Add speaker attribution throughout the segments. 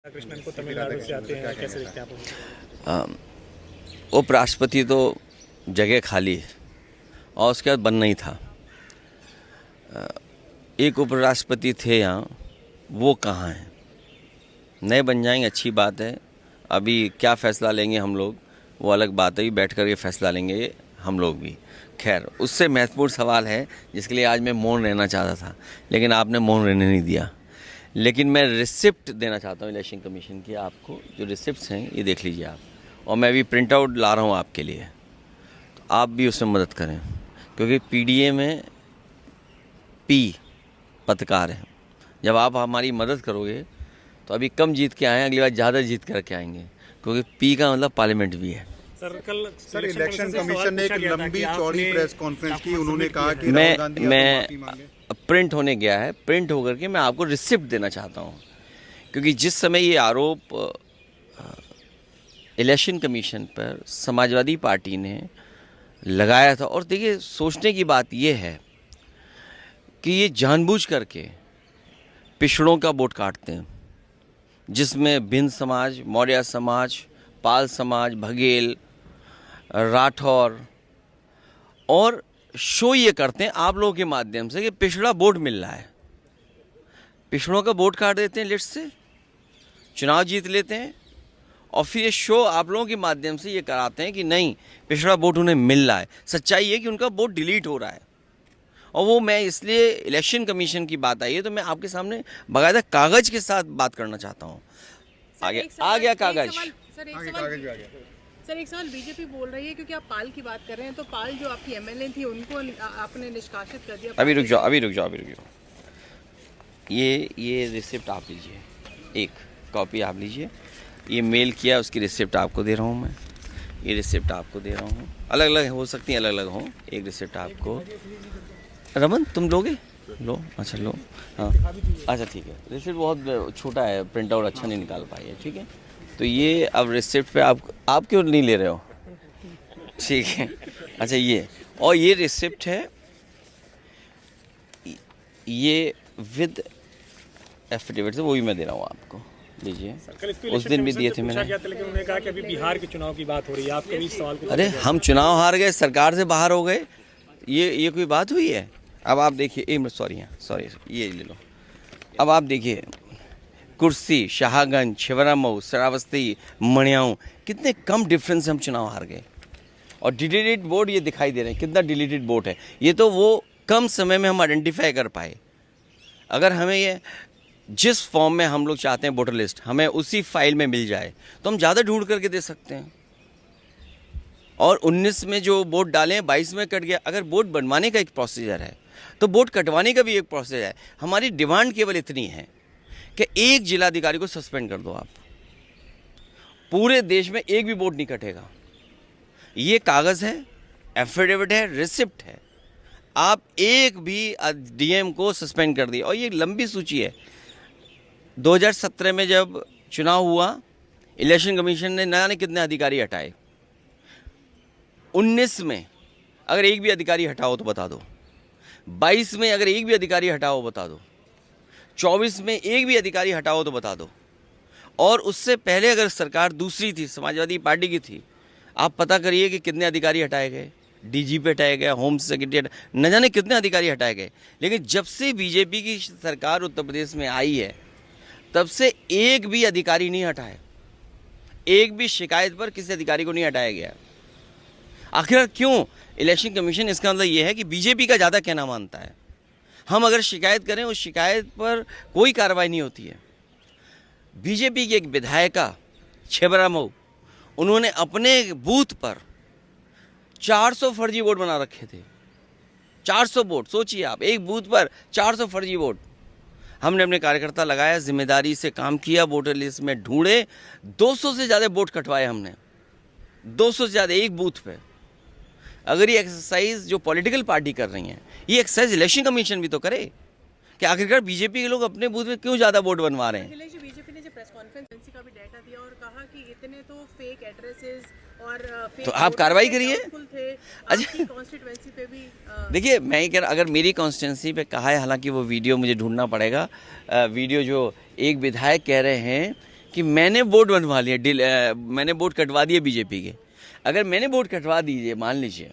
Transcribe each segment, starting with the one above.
Speaker 1: कृष्णन को तमिलनाडु से आते हैं, कैसे देखते हैं आप?
Speaker 2: उपराष्ट्रपति तो जगह खाली है और उसके बाद बनना ही था। एक उपराष्ट्रपति थे यहाँ, वो कहाँ हैं? नए बन जाएंगे, अच्छी बात है। अभी क्या फ़ैसला लेंगे हम लोग वो अलग बात है, बैठ कर के फ़ैसला लेंगे हम लोग भी। खैर, उससे महत्वपूर्ण सवाल है जिसके लिए आज मैं मौन रहना चाहता था, लेकिन आपने मौन रहने नहीं दिया। लेकिन मैं रिसिप्ट देना चाहता हूँ इलेक्शन कमीशन की। आपको जो रिसिप्ट्स हैं ये देख लीजिए आप, और मैं भी प्रिंट आउट ला रहा हूँ आपके लिए, तो आप भी उसमें मदद करें, क्योंकि पीडीए में पी पत्रकार है। जब आप हमारी मदद करोगे तो अभी कम जीत के आए, अगली बार ज़्यादा जीत करके आएंगे, क्योंकि पी का मतलब पार्लियामेंट भी है।
Speaker 1: सर इलेक्शन कमीशन ने एक लंबी चौड़ी प्रेस कॉन्फ्रेंस की, उन्होंने कहा कि
Speaker 2: मैं प्रिंट होने गया है, प्रिंट होकर के मैं आपको रिसिप्ट देना चाहता हूँ, क्योंकि जिस समय ये आरोप इलेक्शन कमीशन पर समाजवादी पार्टी ने लगाया था, और देखिए सोचने की बात ये है कि ये जानबूझ करके पिछड़ों का वोट काटते हैं, जिसमें भिन्न समाज, मौर्य समाज, पाल समाज, बघेल, राठौर, और शो ये करते हैं आप लोगों के माध्यम से कि पिछड़ा वोट मिल रहा है। पिछड़ों का वोट काट देते हैं लिस्ट से, चुनाव जीत लेते हैं, और फिर ये शो आप लोगों के माध्यम से ये कराते हैं कि नहीं, पिछड़ा वोट उन्हें मिल रहा है। सच्चाई है कि उनका वोट डिलीट हो रहा है। और वो मैं इसलिए इलेक्शन कमीशन की बात आई है तो मैं आपके सामने बाकायदा कागज़ के साथ बात करना चाहता हूँ। आ गया कागज़।
Speaker 3: सर एक सवाल बीजेपी बोल रही है, क्योंकि आप पाल की बात कर रहे हैं, तो पाल जो आपकी एमएलए थी उनको आपने निष्कासित कर दिया।
Speaker 2: अभी रुक जाओ। ये रिसिप्ट आप लीजिए, एक कॉपी आप लीजिए। ये मेल किया, उसकी रिसिप्ट आपको दे रहा हूँ मैं। ये रिसिप्ट आपको दे रहा हूँ, अलग अलग हो सकती है, अलग अलग हो। एक रिसिप्ट आपको, रमन तुम लोगे? लो, अच्छा लो, हाँ अच्छा ठीक है। रिसिप्ट बहुत छोटा है, प्रिंट आउट अच्छा नहीं निकाल पाई है, ठीक है। तो ये अब रिसिप्ट पे आप क्यों नहीं ले रहे हो? ठीक है, अच्छा ये, और ये रिसिप्ट है, ये विद एफिडेविट से, वो भी मैं दे रहा हूँ आपको, लीजिए। उस दिन भी दिए थे मैंने।
Speaker 1: लेकिन उन्होंने कहा कि अभी बिहार के चुनाव की बात हो रही है, आप कभी इस सवाल को?
Speaker 2: अरे हम चुनाव हार गए, सरकार से बाहर हो गए, ये कोई बात हुई है? अब आप देखिए, सॉरी ये ले लो। अब आप देखिए, कुर्सी, शाहगंज, छिबरामऊ, श्रावस्ती, मणियाऊ, कितने कम डिफरेंस से हम चुनाव हार गए। और डिलीटेड वोट ये दिखाई दे रहे हैं, कितना डिलीटेड वोट है। ये तो वो कम समय में हम आइडेंटिफाई कर पाए। अगर हमें ये जिस फॉर्म में हम लोग चाहते हैं वोटर लिस्ट, हमें उसी फाइल में मिल जाए तो हम ज़्यादा ढूंढ करके दे सकते हैं। और 19 में जो वोट डाले हैं, 22 में कट गया। अगर वोट बनवाने का एक प्रोसीजर है तो वोट कटवाने का भी एक प्रोसीजर है। हमारी डिमांड केवल इतनी है कि एक जिलाधिकारी को सस्पेंड कर दो आप, पूरे देश में एक भी वोट नहीं कटेगा। ये कागज़ है, एफिडेविट है, रिसिप्ट है। आप एक भी डीएम को सस्पेंड कर दिए, और ये लंबी सूची है। 2017 में जब चुनाव हुआ, इलेक्शन कमीशन ने न जाने कितने अधिकारी हटाए। 19 में अगर एक भी अधिकारी हटाओ तो बता दो, 22 में अगर एक भी अधिकारी हटाओ बता दो, 24 में एक भी अधिकारी हटाओ तो बता दो। और उससे पहले अगर सरकार दूसरी थी, समाजवादी पार्टी की थी, आप पता करिए कि कितने अधिकारी हटाए गए। डीजीपी हटाया गया, होम सेक्रेटरी, न जाने कितने अधिकारी हटाए गए। लेकिन जब से बीजेपी की सरकार उत्तर प्रदेश में आई है, तब से एक भी अधिकारी नहीं हटाया, एक भी शिकायत पर किसी अधिकारी को नहीं हटाया गया। आखिर क्यों? इलेक्शन कमीशन, इसका मतलब ये है कि बीजेपी का ज़्यादा कहना मानता है। हम अगर शिकायत करें, उस शिकायत पर कोई कार्रवाई नहीं होती है। बीजेपी की एक विधायिका छिबरामऊ, उन्होंने अपने बूथ पर 400 फर्जी वोट बना रखे थे। 400 वोट, सोचिए आप, एक बूथ पर 400 फर्जी वोट। हमने अपने कार्यकर्ता लगाया, जिम्मेदारी से काम किया, वोटर लिस्ट में ढूंढे, 200 से ज़्यादा वोट कटवाए हमने, 200 से ज़्यादा एक बूथ पे। अगर ये एक्सरसाइज जो पॉलिटिकल पार्टी कर रही हैं, ये एक्सरसाइज इलेक्शन कमीशन भी तो करे कि आखिरकार बीजेपी के लोग अपने बूथ में क्यों ज़्यादा वोट बनवा रहे हैं।
Speaker 3: बीजेपी ने जो प्रेस कॉन्फ्रेंस का भी डाटा दिया और कहा कि इतने तो फेक एड्रेसेस और
Speaker 2: तो आप कार्रवाई करिए।
Speaker 3: अच्छा, कॉन्स्टिट्यूएंसी पे भी
Speaker 2: देखिए, मैं ये कह रहा, अगर मेरी कॉन्स्टिट्यूएंसी पे कहा है, हालांकि वो वीडियो मुझे ढूंढना पड़ेगा, वीडियो जो एक विधायक कह रहे हैं कि मैंने वोट बनवा लिया, मैंने वोट कटवा दिए बीजेपी के। अगर मैंने वोट कटवा दीजिए मान लीजिए,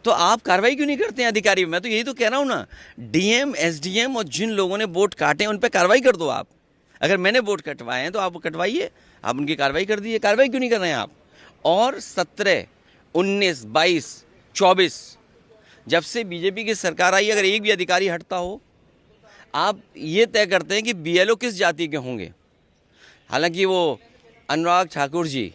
Speaker 2: तो आप कार्रवाई क्यों नहीं करते हैं अधिकारी? मैं तो यही तो कह रहा हूँ ना, डीएम एसडीएम और जिन लोगों ने वोट काटे उन पर कार्रवाई कर दो आप। अगर मैंने वोट कटवाए हैं तो आप कटवाइए, आप उनकी कार्रवाई कर दीजिए। कार्रवाई क्यों नहीं कर रहे हैं आप? और 17, 19, 22, 24 जब से बीजेपी की सरकार आई, अगर एक भी अधिकारी हटता हो, आप ये तय करते हैं कि बीएलओ किस जाति के होंगे। हालांकि वो अनुराग ठाकुर जी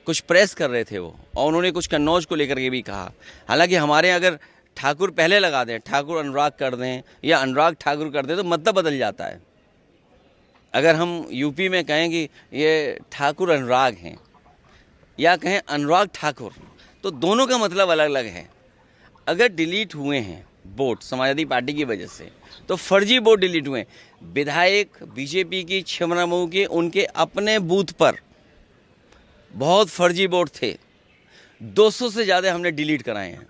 Speaker 2: कुछ प्रेस कर रहे थे वो, और उन्होंने कुछ कन्नौज को लेकर के भी कहा। हालांकि हमारे अगर ठाकुर पहले लगा दें, ठाकुर अनुराग कर दें या अनुराग ठाकुर कर दें तो मतलब बदल जाता है। अगर हम यूपी में कहें कि ये ठाकुर अनुराग हैं या कहें अनुराग ठाकुर, तो दोनों का मतलब अलग अलग है। अगर डिलीट हुए हैं वोट समाजवादी पार्टी की वजह से, तो फर्जी वोट डिलीट हुए। विधायक बीजेपी की छिबरामऊ के उनके अपने बूथ पर बहुत फर्जी वोट थे, 200 से ज़्यादा हमने डिलीट कराए हैं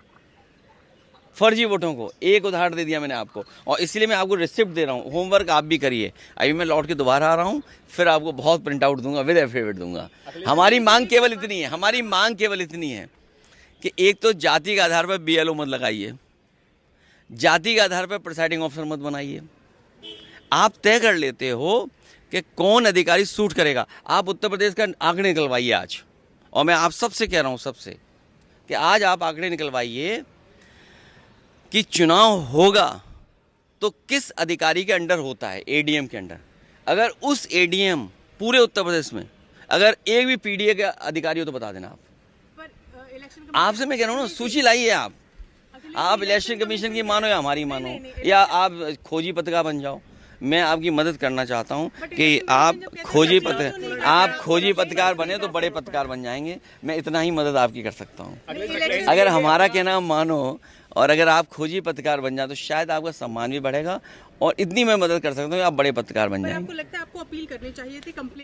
Speaker 2: फर्जी वोटों को। एक उदाहरण दे दिया मैंने आपको, और इसलिए मैं आपको रिसिप्ट दे रहा हूँ। होमवर्क आप भी करिए। अभी मैं लौट के दोबारा आ रहा हूँ, फिर आपको बहुत प्रिंट आउट दूंगा, विद एफिडेविट दूंगा। हमारी मांग केवल इतनी है, हमारी मांग केवल इतनी है कि एक तो जाति के आधार पर बीएलओ मत लगाइए, जाति के आधार पर प्रिसाइडिंग ऑफिसर मत बनाइए। आप तय कर लेते हो कि कौन अधिकारी सूट करेगा। आप उत्तर प्रदेश का आंकड़े निकलवाइए आज, और मैं आप सबसे कह रहा हूँ, सबसे, कि आज आप आंकड़े निकलवाइए कि चुनाव होगा तो किस अधिकारी के अंडर होता है, एडीएम के अंडर। अगर उस एडीएम पूरे उत्तर प्रदेश में अगर एक भी पीडीए के अधिकारी हो तो बता देना आप। आपसे मैं कह रहा हूँ ना, सूची लाइए आप इलेक्शन कमीशन की मानो या हमारी मानो, या आप खोजी पत्रकार बन जाओ। मैं आपकी मदद करना चाहता हूं कि आप खोजी पत्रकार बने तो बड़े पत्रकार बन जाएंगे। मैं इतना ही मदद आपकी कर सकता हूं। अगर हमारा कहना मानो और अगर आप खोजी पत्रकार बन जाए तो शायद आपका सम्मान भी बढ़ेगा, और इतनी मैं मदद कर सकता हूँ कि आप बड़े पत्रकार बन जाएंगे।
Speaker 3: आपको लगता है आपको अपील करनी चाहिए थी, कंप्लेंट